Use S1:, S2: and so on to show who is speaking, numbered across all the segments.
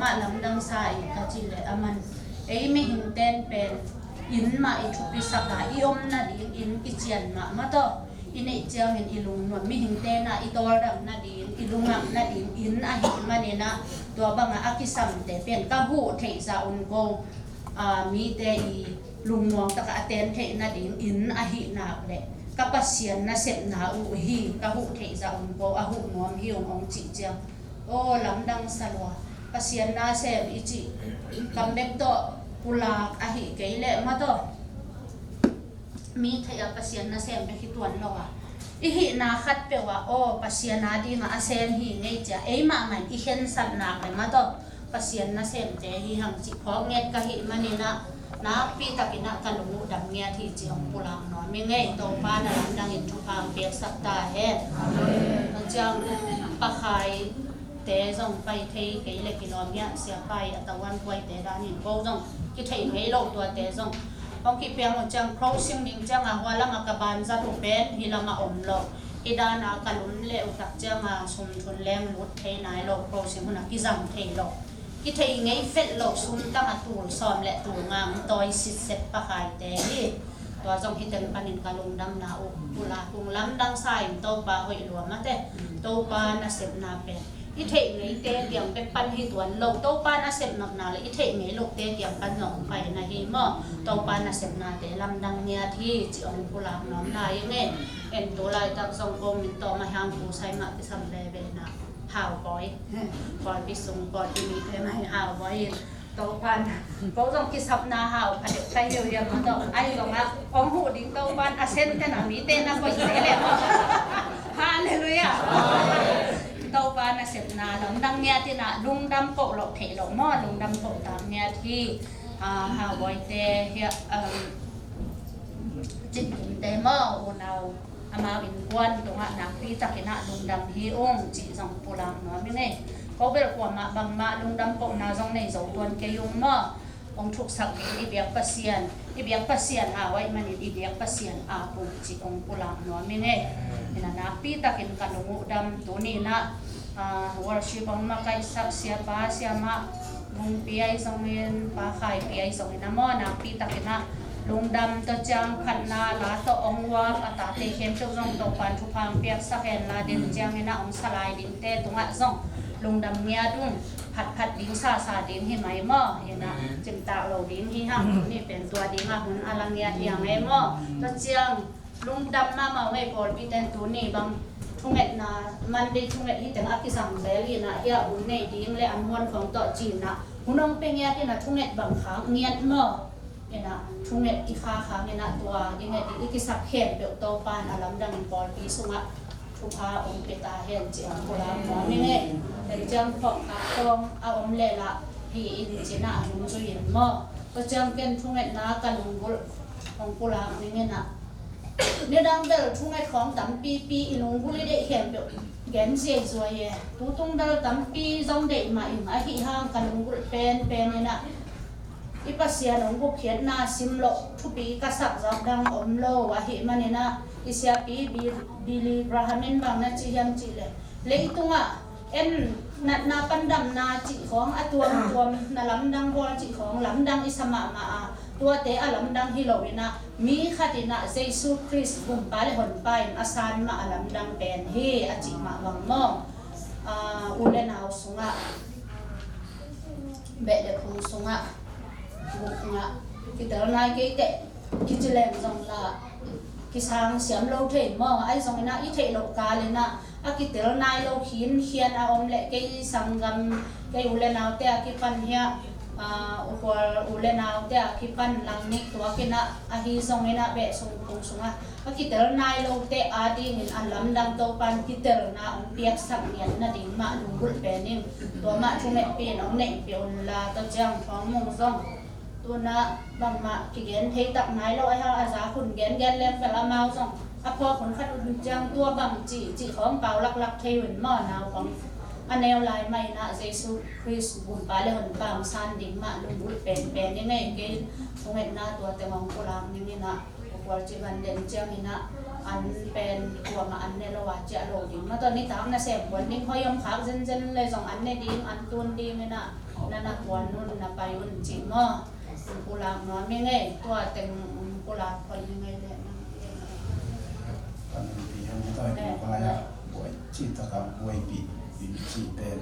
S1: มาลำดังสายก็จิเลมันไม่หินเต้นเป็นอินมาชุปิสักอีอมนาดีอินกิเจียนมาต่ออินเจียงเห็นอิลุงนวลไม่หินเต้นอีตัวดังนาดีอิลุงนังนาดีอินอาหินมาเนี่ยนะตัวบางอากิสัมแต่เป็นกะหูเทซาอุนโกมีแต่ลุงนวงตะกะเต้นเทนาดีอินอาหินักเลยกับปัสเซียนน่ะเสพนาอุฮีกะหุเทซาอุนโกอาหุนวมฮิองจิเจียงโอ้ลำดังสลัวปัสเซียนน่ะเสพอิจิกัมเบกโตปุลากอาหิเกยเลมาโตมีเทียปัสเซียนน่ะเสพไปคิดตัวนั่นว่าอิหินาขัดเปว่าโอ้ปัสเซียนน่ะดีงาเซนฮีไงจ้ะมาไงอิเห็นสัตว์นักเลยมาโตปัสเซียนน่ะเสพเจฮีหังจิพอเงียดกะหิมันนี่นะนับปีตะกินักกันลุงดังเงียที่เจียงปุลังนอนไม่ไงโตป้าน่ะดังอินทุพางเปียกสักตาเฮ็ดจังปะไข่เตะส่งไปเทเกยเล็กกินอมเงี้ยเสียไปตะวันกวยเตะด้านหินโป้ส่งกิเทไม่โลตัวเตะส่งบางทีเพียงจังคราวซิ่งนิ่งจังหัวละมากระบาลจะถูกเป็นฮิลามาอมโลอีด้านกันลุนเลี้ยวตักจังสมทุนแรงลุดเทนายโลคราวซิ่งคนนักกิจังเทโลกิเทไงเฟดโลซุนตั้งตูลซ้อมและตูงามตอยสิเสปะไข่เตะตัวจงฮิตเต็มปันินกาลงดำนาอุปุลาปุงล้ำดังสายโตปาหอยหลวมมาเตะโตปานาเสพนาเป็นกิเทไงเตะเดียงเป็นปันฮิตวันโลโตปานาเสพนักนาเลยกิเทไงโลเตะเดียงปันหนองไปนาฮิมอโตปานาเสพนาเตะลำดังเนียที่จิองปุลาหนอมนายเงี้ยเอ็นตัวลายตักทรงกรมินโตมาหางผู้ใช้มาที่สำเร็จเป็นนะหาวบอยบอยพิสุงบอยที่มีเพลงให้หาวบอยโตปันเขาต้องคิดสับนาหาวเด็กไทยเรียนมาต่อไอ้ตรงนั้นองหูดิ้งโตปันอาเซนกันหนามีเต้นนะก็ยิ่งเลยฮาเลยอ่ะโตปันอาเซนนาหลงดังเนี้ยที่น่ะลุงดำโกหลอกเถหลอกหม้อลุงดำโกตามเนี้ยที่หาวบอยเตเฮียจิตเตหม้ออุณเอาอามาวินกวนตรงนั้นนักที่จักรนาลุงดำฮีองจีจงปุลังเนาะไม่ไงเขาเป็นกว่ามาบางมาลุงดำโกนาจงในโจตวนเกยุงมาองทุกสักอีเบียกปัสเซียนอีเบียกปัสเซียนหาไว้มันอีเบียกปัสเซียนอาปุจีองปุลังเนาะไม่ไงนี่นะนักปีตะกินกันลุงดำตัวนี้นะวอร์ชิปองมาไกสักเสียป้าเสียมาลุงปีไอสงเงินป้าขายปีไอสงเงินนะมอนักปีตะกินนะลุงดำตัวจังขันนาลาตัวองวากตาเตเข้มเจ้าจงตัวปันทุพังเปียกสักเห็นลาเดินจังเห็นนะองสลายดินเตตรงอ่ะจงลุงดำเมียดุ้งผัดดิ้งซาดิ้งให้ไหมหม้อเห็นนะจิมตาเราดิ้งที่ห้างนี่เป็นตัวดิ้งอ่ะหุ่นอลังเงียอย่างไงหม้อตัวจังลุงดำมาไว้ก่อนพี่เต้นตัวนี้บางทุ่งเอ็ดนะมันได้ทุ่งเอ็ดที่แต่งอากิสังเบลีนะเฮียหุ่นในดิ้งเลยอันวนของตัวจีนนะหุ่นน้องเป็นเงี้ยที่นะทุ่งเอ็ดบางครั้งเงียหม้อเนี่ยนะทุ่งเอ็ดอีกค้างเนี่ยนะตัวยังไงอีกสักเข็มเดี๋ยวโตปานอลัมดังบอลปีสุงะทุพาองเปตาเห็นเจียงโบราณหมอนี่ไงแต่จังพอกตองเอาอมเลละพี่อินเจน่าลุงจุยหม้อก็จังเป็นทุ่งเอ็ดนากันลุงบุของโบราณนี่ไงนะเนี่ยดังเบลทุ่งเอ็ดของตั้มปีลุงบุรีได้เห็นเดี๋ยวแกนเสียสวยตู้ตุ้งเดลตั้มปีจงเด็กมาอีกไอ้ที่ห้างกันลุงบุเป็นเนี่ยนะอีปัสเซียนองบุเขียนนาซิมโลทุปีกษัตริย์จับดังอมโลวะเหมันเนี่ยนะอิสยาปีบิลีบราฮัมินบางนัจิยังจิเลยตุงอ่ะเอ็นนาปันดำนาจิของอตัวนาลำดังบอลจิของลำดังอิสมามาตัวเตะลำดังฮิโลวินะมีขัดินะเยซูคริสต์บุมปาเลหนไปอาซานมาลำดังเป็นเฮอจิมาวังมองอุเลนาวสุงะเบเดพูสุงะบุกงะkita nai cái tệ khi chỉ làm rằng là cái sang xiêm lâu thế mà ai rằng na ít thế lâu cả lên na cái kita nai lâu khiến ông lại cái sang gam cái ulen nào te cái pan hia ulen nào te cái pan lang nik tua cái na hi rằng na be sung tung sunga kita nai lâu te adi min alam dang to pan kita na ông piak sang nian na ding ma lungul pening tua ma chung me pen ông nei peon la to jang phong mong zongตัวน่ะบางมาขี้เกียจเทตักไม้เราไอ้ห่าอาสาขุนเกียจเล่มแต่ละเมาส่งพอขนขัดอุ่นจังตัวบางจีของเปล่าลักเทวินหม้อนาวของอันแนวลายไม่นะเยซูคริสต์บุญปาเลหนปางซานดิ่งมาลุงบุญเป็นยังไงเกณฑ์ตรงเห็นหน้าตัวแต่มองกุลามนี่นะพวกจีบันเด่นเจ้านี่นะ อันเป็นตัวมาอันเนี่ยเราว่าจะโลดิมาตอนนี้ตามนะเสพวันนี้พอยอมพักเจนๆเลยสองอันเนี่ยดีอันตุนดีเลยนะนั่นนะควรนู่นนะไปอุ่นจริงมั้งกุหลาบน้อยไม่ไงตัวเต็มกุหลาบพอยังไงเลยนะ
S2: ตอนนี้ปีนี้ต้องดูว่าอยากป่วยจิตกรรมป่วยปีจิตเป็น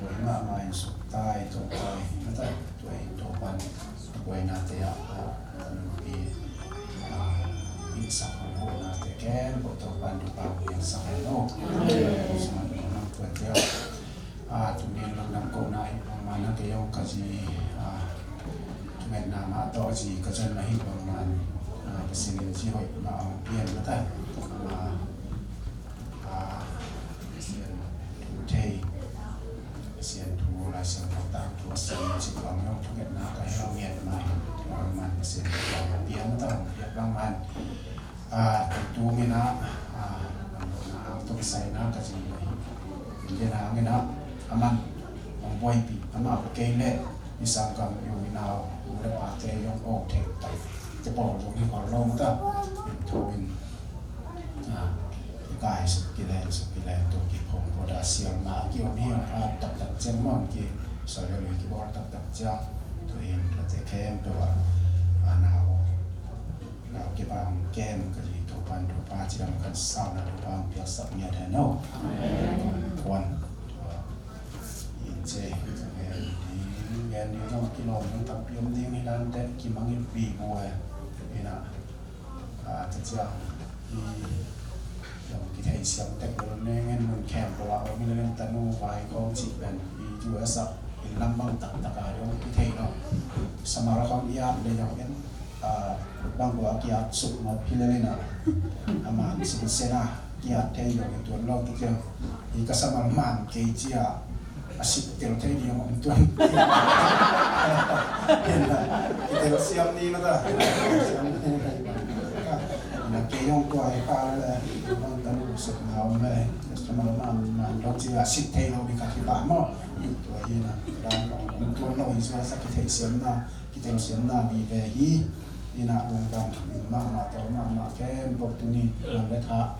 S2: ป่วยมากมายสุดท้ายตัวไปไม่ได้ตัวตัวปันป่วยนาเตียตอนนี้มีสักคนโหนาเตียแก่ปวดตัวปันดูปากเวียนสักโลกสมัยนั้นปวดเดียวจุดนี้เรานำกูนายมานักเกี่ยวกับจีเวียดนามต่อจีก็จะมาให้ประมาณสิ่งที่เรามาเปลี่ยนมาได้มาเสียนทูเทเสียนทูลายเสียนต่างๆตัวเสียนจิตความยอมทุกอย่างนะก็ให้เราเมียนมาประมาณเสียนเราเปลี่ยนมาต้องเปลี่ยนประมาณตัวเงี้ยนะต้องใส่น้ำกระจีเย็นน้ำเงี้ยนะมันบ่อยปีมันเก่งเลยมีสังกัดอยู่ในนาอุดปาเตยงออกเทคไตจะบอกตรงนี้ก่อนลงก็ถูกเป็นกายสุกิเลสตัวกิพงโพดาเซียมมาเกี่ยวนี่ตัดเจมอนกี่สอยเลยกี่บอกตัดเจ้าตัวเองเราจะแคมตัวหนาวเก็บบางแก้มก็ดีถูกปันถูกปาจีนกันเศร้านะถูกบางเปียกสับเมียแทนเนาะควรเจแกนนี่ต้องกิโลต้องตับยมดิ้งให้ร้านเด็กกินมังปีบัวนี่นะจะเจ้าเราคิดให้เสียงแต่คนนี้เงินมันแคบตัวเราไม่เล่นตะนูไฟก็จีเป็นอยู่สักอินลำบางตักตะการเราคิดให้เราสมาร์ทคอมยาเลยอย่างเงี้ยบางตัวกิจสุขมาพิเลนะอามาสิเซนะกิจเที่ยวในตัวเราคิดเจออีกสมาร์ทมันเกจิอาasyik terus dia orang tuan. Kita siap ni lah. Nak kayong kuai pala, orang tahu sebenarnya mai, semalam dok dia asyik telo di kaki bamo. Itu aja na. Dan orang tuan lo insya kita siap na bibehi. Ina orang mama atau mama kem waktu ni orang letak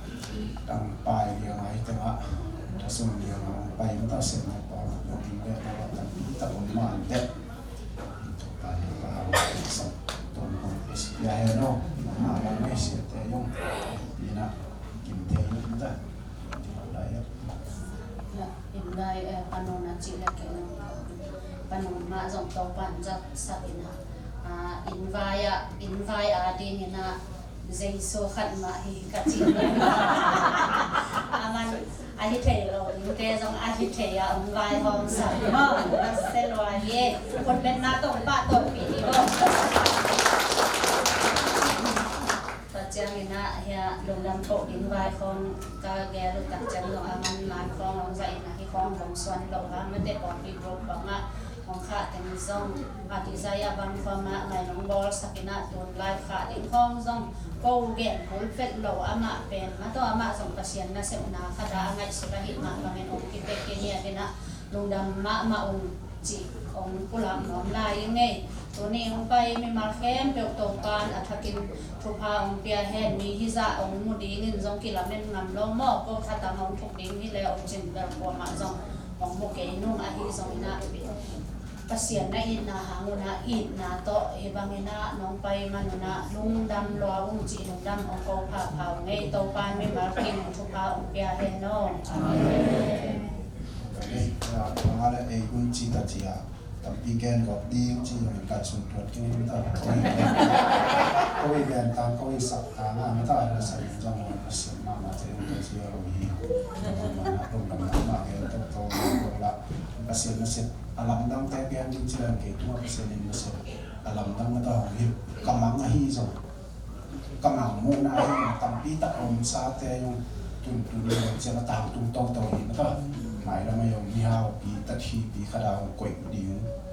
S2: tang pai dia mai tengah. Langsung diaไปมันต้องเสร็จในปอดเราพิมพ์ได้แล้วว่าตะบนมาเด็ดถูกไปเราสับตรงคนยายเนาะมาเราไม่เสียแต่ยุ่งนี่นะกินเทมันได้อะไร
S1: อินได้ปนนจิเล็กปนนมาส่งตัวปันจัดสักนะอินวายดีนี่นะใจโซขัดมาให้กัดจีนมันอาทิตย์เที่ยวอยู่แต่สองอาทิตย์เที่ยววายห้องสัตว์มั่งเซลล์วายเย่คนเป็นนาตงป้าตงปีนี้ก็ปัจจัยนี้นะเฮียลงดำโตดินวายของกาแกลูกตักจังลงมันลานคลองลงใจนะที่คลองลงส่วนลงว่าไม่ได้ปอนปีโรบบังอ่ะของข้าแต่มีซ่องอาทิตย์ใจบังความมาในน้องบอลสักนะโดนลายขาดินคลองซ่องก็เก็บผลเฟดโลอามาเป็นมาตัวอามาส่งเปอร์เซ็นต์นะเสนาคดาไงสุดหิตมาบางเงินองค์กิเปกเนียเป็นนะลงดำมาองค์จีองค์กุหลาบน้อมลายยังไงตัวนี้องค์ไปไม่มาแค่เปลวตรงการอัฐกินทุพาองค์เปียแห่มีฮิซาองค์มุดีเงินส่งกิลาเม่นงำล้อมอกก็คาตามองทุกดิ้งที่แล้วองค์จินแบบบัวมาส่งองค์โมเกนุ่งอาฮิส่งอินาpasien na ina hanguna it na to ibangina nong pai manuna lung dam lo ung chi lung dam ong ko pha phao ngei to pan me mar kin thu pa ong pia he no amen
S2: ada un chi ta chi a tapi gen gok di chi yang ka sun tuat kin ta ko i gen ta ko i sak ta na ma ta na sa jang wa pasien ma ma te ong chi ro hi ma na ong dam ma ge to to ko la pasien na set alam dang te gen din sila ke tu pasien ni set alam dang ma ta hi kamang hi so kamang mo na hi tapi ta om sa te yung tun yung sila ta tung tong to hi ma taหมายเราไม่ยอมมีฮาวปีตัดทีปีขดาวกวยดี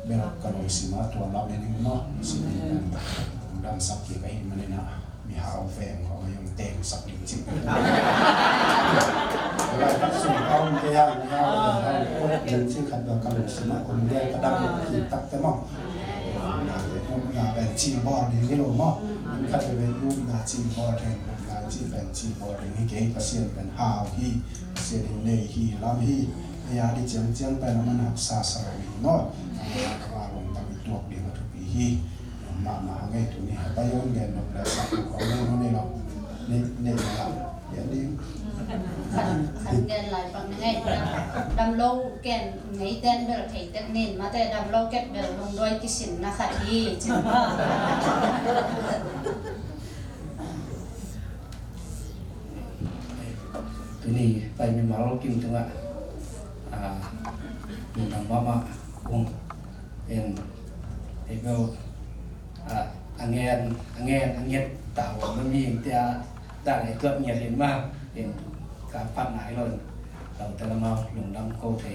S2: เบลกันเลยสิมาตัวเราเนี่ยนี่เนาะสิมันดังสักกี่ไปมันเลยนะมีฮาวแฟงเขาไม่ยอมเต็มสักหนึ่งจิบเราตัดส่งเขาไม่ยากนะครับคนเดินชื่อขัดแบบกันเลยสิมาคนเดียวก็ดังตักแต่มอง นาเป็นนาเป็นจีบอร์ดิ้งนี่หรอมั้งคัดเป็นยุคนาจีบอร์ดิ้งนาจีเป็นจีบอร์ดิ้งที่เกี่ยวกับเสียงเป็นฮาวที่เสียงเนยที่ลำที่ยาดิเจียงเป็นมันหักซาสระวิโนว่าลงตามตัวเดียวทุกปีที่มาไงตัวนี้ไปย้อนเงินเราแล้วสักของเรื่องนี้เราเนี่ยเราอย่างนี้
S1: ขันแกนหลายปังไงดำโลแกนไงเต้นเบลไทยเต้นเน้นมาแต่ดำโลแกนเบลลงด้วยกิสินนะคะที่จริงว่า
S3: ตัวนี้ไปมีมาเรากินถึงว่ามีน้ำมาคงเป็นเบลอันเงี้ยเต่ามันมีแต่ด้านไหนเกือบเงียบเห็นมากเห็นการปั้นหลายเลยเราแต่ละมาหลงดำโกเท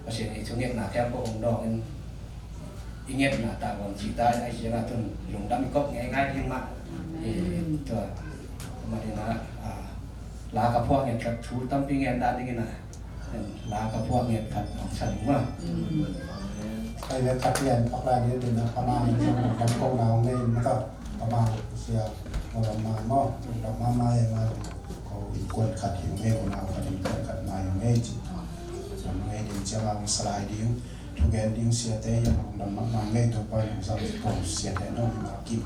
S3: เพราะฉะนั้นช่วงนี้หนาแค่พวกองดอกนั้นอีเงี้ยหนาตาวันสีตาไอ้เสียงตุนหลงดำก็ง่ายๆยิ่งมากตัวมาดีนะลากับพวกเงี้ยกับชูตั้มปีเงี้ยด้านนี้นะลากับพวกเงี้ยกับของฉันว่า
S2: ใครจะคัดเรียนออกรายนี้เป็นประมาณดำกงดาวนี่มันก็ประมาณเสียประมาณมั้งดอกมาเขาอีกคนขัดหิวเองคนเอาขัดหิวขัดมาอยู่เองจีส่วนเองจะวางสไลด์ดิ้งทุกอย่างดิ้งเสียแต่ยังดำมาเองตัวไปยังสาวผมเสียแต่น้องมากิน